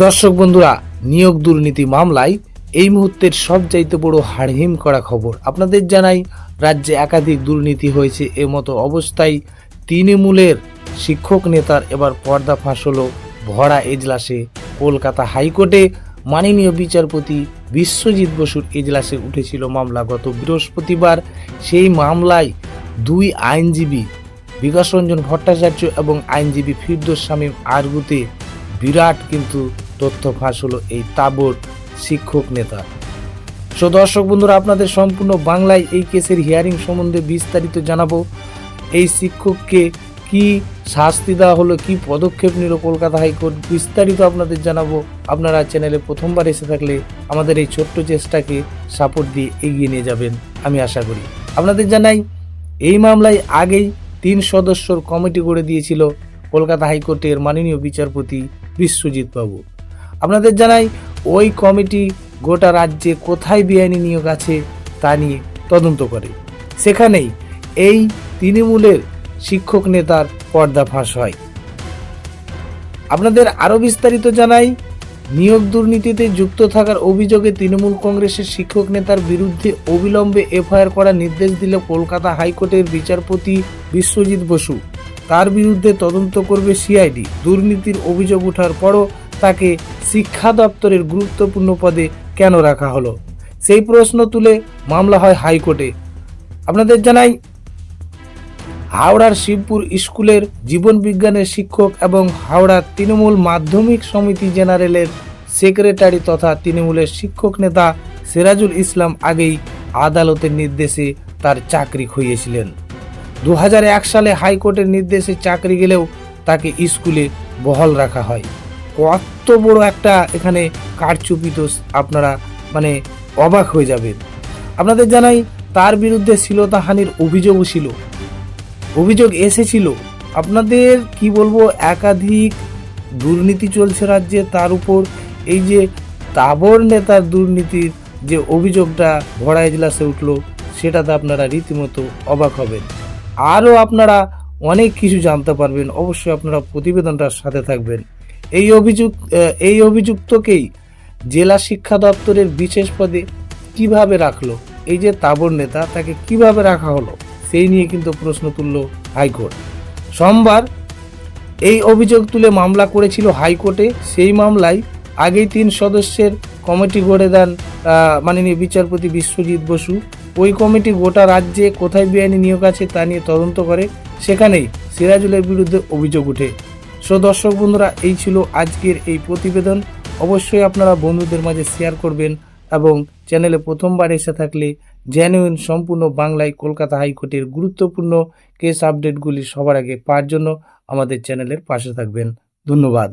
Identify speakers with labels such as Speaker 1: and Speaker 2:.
Speaker 1: দর্শক বন্ধুরা, নিয়োগ দুর্নীতি মামলায় এই মুহূর্তের সবচাইতে বড় হাড়হিম করা খবর আপনাদের জানাই। রাজ্যে একাধিক দুর্নীতি হয়েছে, মতো অবস্থায় তৃণমূলের শিক্ষক নেতার এবার পর্দাফাঁস হলো ভরা এজলাসে। কলকাতা হাইকোর্টে মাননীয় বিচারপতি বিশ্বজিৎ বসুর এজলাসে উঠেছিল মামলা গত বৃহস্পতিবার। সেই মামলায় দুই আইনজীবী বিকাশ রঞ্জন ভট্টাচার্য এবং আইনজীবী ফিরদৌস শামীম আরগুতে বিরাট কিন্তু তথ্য ফাঁস হলো এই তাবড় শিক্ষক নেতা। দর্শক বন্ধুরা, আপনাদের সম্পূর্ণ বাংলায় এই কেসের হিয়ারিং সম্বন্ধে বিস্তারিত জানাবো। এই শিক্ষককে কি শাস্তি দেওয়া হলো, কি পদক্ষেপ নিল কলকাতা হাইকোর্ট, বিস্তারিত আপনাদের জানাবো। আপনারা চ্যানেলে প্রথমবার এসে থাকলে আমাদের এই ছোট্ট চেষ্টাকে সাপোর্ট দিয়ে এগিয়ে নিয়ে যাবেন আমি আশা করি। আপনাদের জানাই, এই মামলায় আগেই 3 সদস্যর কমিটি গড়ে দিয়েছিল কলকাতা হাইকোর্টের মাননীয় বিচারপতি বিশ্বজিৎ বাবু। আপনাদের জানাই, ওই কমিটি গোটা রাজ্যে কোথায় বেআইনি নিয়োগ আছে তা নিয়ে তদন্ত করে। সেখানেই এই তৃণমূলের শিক্ষক নেতার পর্দাফাঁস হয়। আপনাদের আরও বিস্তারিত জানাই, নিয়োগ দুর্নীতিতে যুক্ত থাকার অভিযোগে তৃণমূল কংগ্রেসের শিক্ষক নেতার বিরুদ্ধে অবিলম্বে এফআইআর করার নির্দেশ দিল কলকাতা হাইকোর্টের বিচারপতি বিশ্বজিৎ বসু। তার বিরুদ্ধে তদন্ত করবে সিআইডি। দুর্নীতির অভিযোগ ওঠার পরও তাকে শিক্ষা দপ্তরের গুরুত্বপূর্ণ পদে কেন রাখা হলো, সেই প্রশ্ন তুলে মামলা হয় হাইকোর্টে। আপনাদের জানাই, হাওড়ার শিবপুর স্কুলের জীবন বিজ্ঞানের শিক্ষক এবং হাওড়ার তৃণমূল মাধ্যমিক সমিতি জেনারেলের সেক্রেটারি তথা তৃণমূলের শিক্ষক নেতা সিরাজুল ইসলাম আগেই আদালতের নির্দেশে তার চাকরি খুইয়েছিলেন। 2001 সালে হাইকোর্টের নির্দেশে চাকরি গেলেও তাকে স্কুলে বহাল রাখা হয়। কত বড় একটা এখানে কারচুপি, তো আপনারা অবাক হয়ে যাবেন। আপনাদের জানাই, তার বিরুদ্ধে শ্লীলতাহানির অভিযোগও ছিল, অভিযোগ এসেছিল। আপনাদের কি বলবো, একাধিক দুর্নীতি চলছে রাজ্যে, তার উপর এই যে তাবড় নেতার দুর্নীতির যে অভিযোগটা ভরা এজলাসে উঠলো, সেটাতে আপনারা রীতিমতো অবাক হবেন। আরও আপনারা অনেক কিছু জানতে পারবেন। অবশ্যই আপনারা প্রতিবেদনটার সাথে থাকবেন। এই অভিযুক্তকেই জেলা শিক্ষা দপ্তরের বিশেষ পদে কিভাবে রাখলো, এই যে তাবড় নেতা, তাকে কিভাবে রাখা হলো, সেই নিয়ে কিন্তু প্রশ্ন তুলল হাইকোর্ট। সোমবার এই অভিযোগ তুলে মামলা করেছিল হাইকোর্টে। সেই মামলায় আগেই 3 সদস্যের কমিটি গড়ে দেন মাননীয় বিচারপতি বিশ্বজিৎ বসু। ওই কমিটি গোটা রাজ্যে কোথায় বেআইনি নিয়োগ আছে তা নিয়ে তদন্ত করে। সেখানেই সিরাজুলের বিরুদ্ধে অভিযোগ ওঠে। দর্শক বন্ধুরা, এই ছিল আজকের এই প্রতিবেদন। অবশ্যই আপনারা বন্ধুদের মাঝে শেয়ার করবেন এবং চ্যানেলে প্রথমবার এসে থাকলে জেনুইন সম্পূর্ণ বাংলায় কলকাতা হাইকোর্টের গুরুত্বপূর্ণ কেস আপডেটগুলি সবার আগে পাওয়ার জন্য আমাদের চ্যানেলের পাশে থাকবেন। ধন্যবাদ।